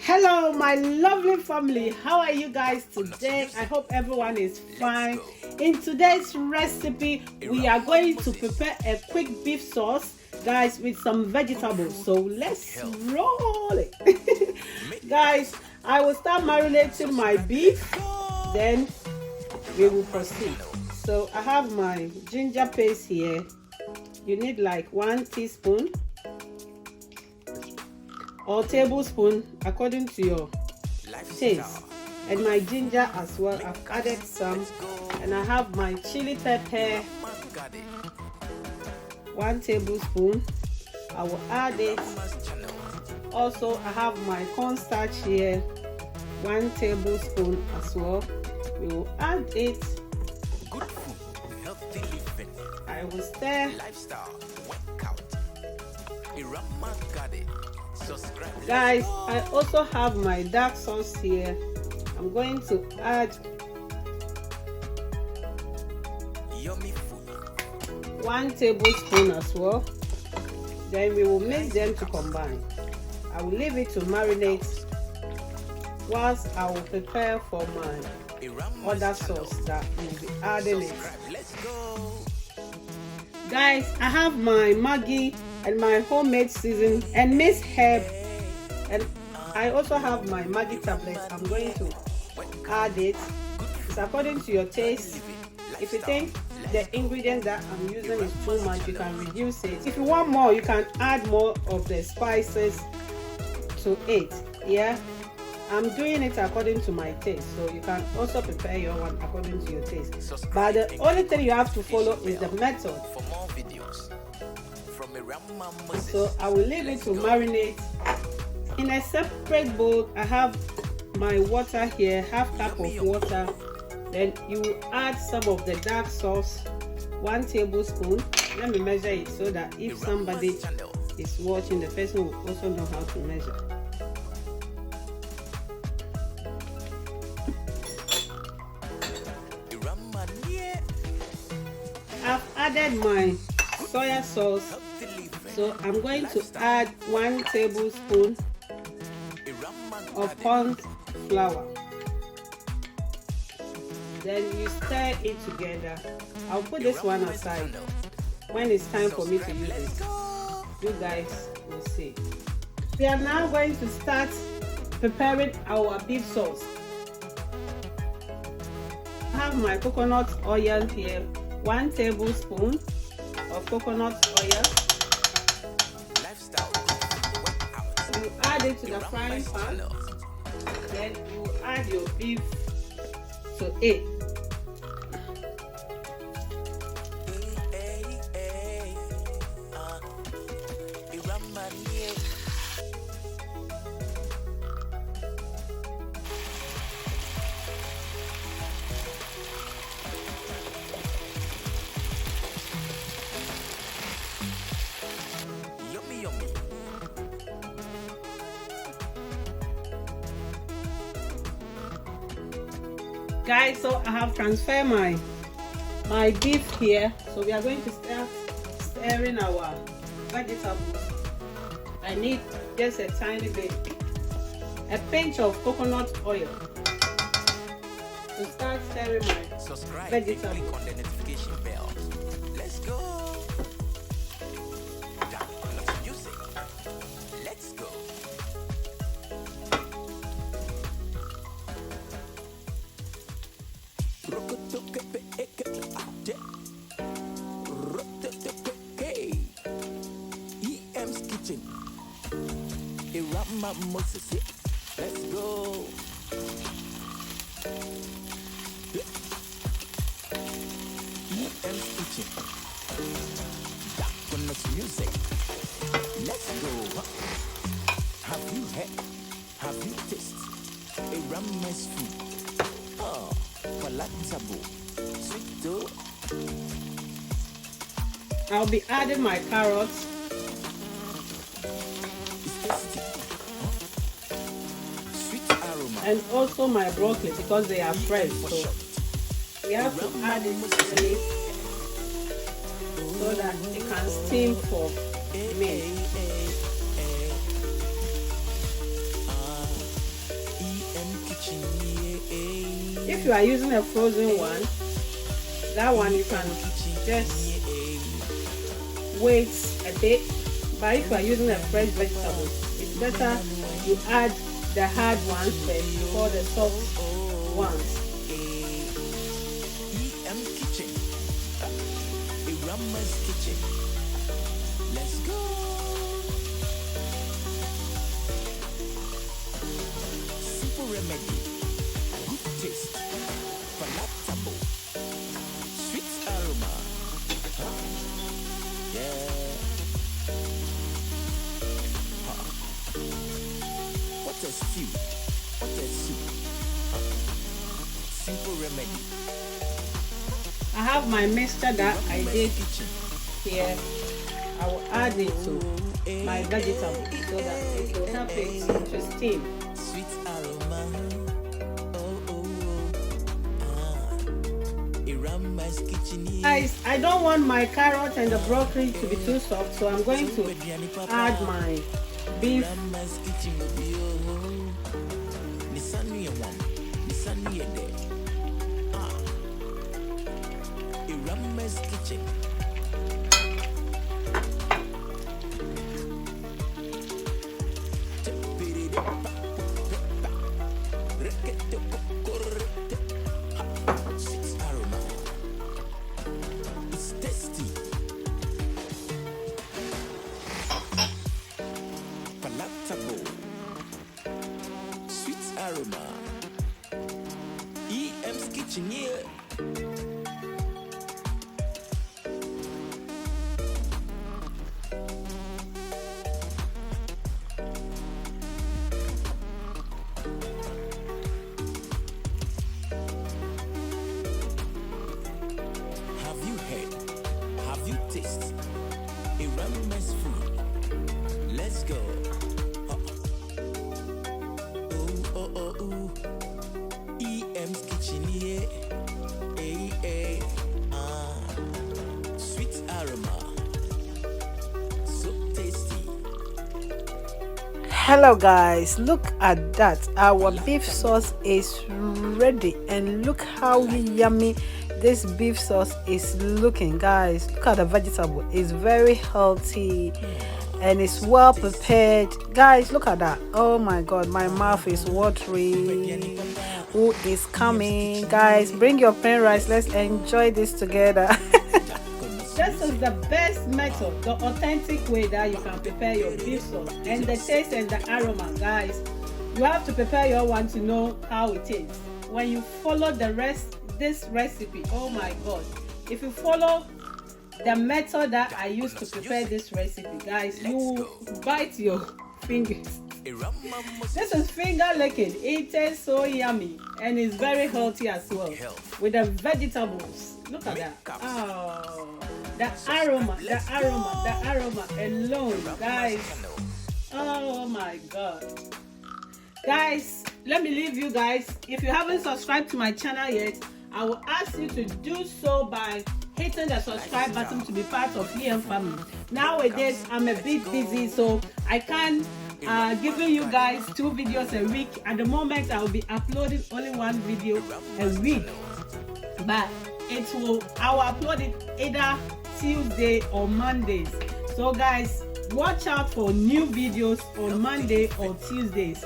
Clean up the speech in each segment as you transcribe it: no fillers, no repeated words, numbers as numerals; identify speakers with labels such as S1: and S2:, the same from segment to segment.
S1: Hello my lovely family, how are you guys today? I hope everyone is fine. In today's recipe we are going to prepare a quick beef sauce, guys, with some vegetables. So let's roll it. Guys, I will start marinating my beef, then we will proceed. So I have my ginger paste here. You need like 1 teaspoon or tablespoon according to your taste, and my ginger as well. I've added some, and I have my chili pepper, 1 tablespoon. I will add it. Also I have my cornstarch here, 1 tablespoon as well. We will add it. I will stir. Guys, I also have my dark sauce here. I'm going to add 1 tablespoon as well. Then we will mix them to combine. I will leave it to marinate whilst I will prepare for my other sauce that will be adding it. Guys, I have my Maggie and my homemade season and mixed herb, and I also have my Maggie Tablets. I'm going to add it. It's according to your taste. If you think the ingredients that I'm using is too much, you can reduce it. If you want more, you can add more of the spices to it. Yeah, I'm doing it according to my taste, so you can also prepare your one according to your taste. But the only thing you have to follow is the method. So I will leave it to marinate. In a separate bowl, I have my water here, half cup of water. Then you will add some of the dark sauce, 1 tablespoon. Let me measure it so that if somebody is watching, the person will also know how to measure. I've added my soy sauce, so I'm going to add 1 tablespoon of corn flour. Then you stir it together. I'll put this one aside. When it's time for me to use it, you guys will see. We are now going to start preparing our beef sauce. I have my coconut oil here, 1 tablespoon of coconut oil. You add it to the frying pan. Then you add your beef to it. Guys, so I have transferred my beef here, so we are going to start stirring our vegetables. I need just a tiny bit, a pinch of coconut oil to start stirring my vegetables.
S2: On the notification bell. Let's go. Let's go. Let's go. EM's Kitchen. Coconuts music. Let's go. Have you had? Have you tasted a ramen food? Oh, palatable. Sweet though.
S1: I'll be adding my carrots. And also my broccoli because they are fresh, so we have to add it to it so that it can steam for minutes. If you are using a frozen one, that one you can just wait a bit. But if you are using a fresh vegetable, it's better you add the hard ones first before the soft ones.
S2: Kitchen. Let's go. Simple remedy, good taste, palatable, sweet aroma. Yeah. What a stew, what a soup. Simple remedy.
S1: I have my mixture that I did here. I will add it to my vegetable so that it will help it to steam.
S2: Sweet aroma.
S1: Guys, I don't want my carrot and the broccoli to be too soft, so I'm going to add my beef.
S2: Kitchen. It's tasty. Palatable. Sweet aroma. EM's Kitchen here. Taste a ramen food. Let's go. EM's Kitchen here. Sweet aroma. So tasty.
S1: Hello guys, look at that. Our beef sauce is ready, and look how yummy this beef sauce is looking. Guys, look at the vegetable. It's very healthy and it's well prepared. Guys, look at that. Oh my god, my mouth is watering. Who is coming? Guys, bring your plain rice. Let's enjoy this together. This is the best method, the authentic way that you can prepare your beef sauce, and the taste and the aroma. Guys, you have to prepare your one to know how it is. When you follow this recipe, oh my god, if you follow the method that I used to prepare this recipe, guys, you will bite your fingers. This is finger licking. It tastes so yummy and it's very healthy as well with the vegetables. Look at that. Oh, the aroma alone, guys. Oh my god. Guys, let me leave you guys. If you haven't subscribed to my channel yet, I will ask you to do so by hitting the subscribe button to be part of EM family. Nowadays, I'm a bit busy, so I can't give you guys 2 videos a week. At the moment, I will be uploading only 1 video a week, but I will upload it either Tuesday or Mondays. So guys, watch out for new videos on Monday or Tuesdays.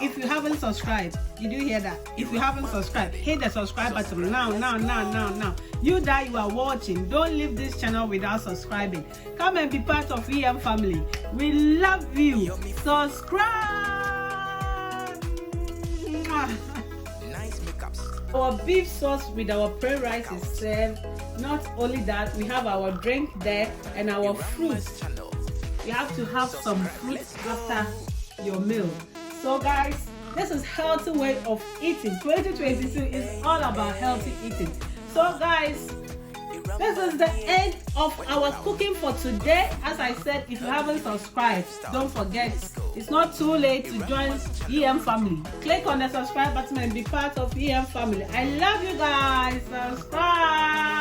S1: If you haven't subscribed, you do hear that? If you haven't subscribed, hit the subscribe button now. You that you are watching, don't leave this channel without subscribing. Come and be part of EM family. We love you. Subscribe.
S2: Nice makeups.
S1: Our beef sauce with our plain rice is served. Not only that, we have our drink there and our fruits. You have to have some fruits after your meal. So guys, this is healthy way of eating. 2022 is all about healthy eating. So guys, this is the end of our cooking for today. As I said, if you haven't subscribed, don't forget, it's not too late to join EM family. Click on the subscribe button and be part of EM family. I love you guys. Subscribe.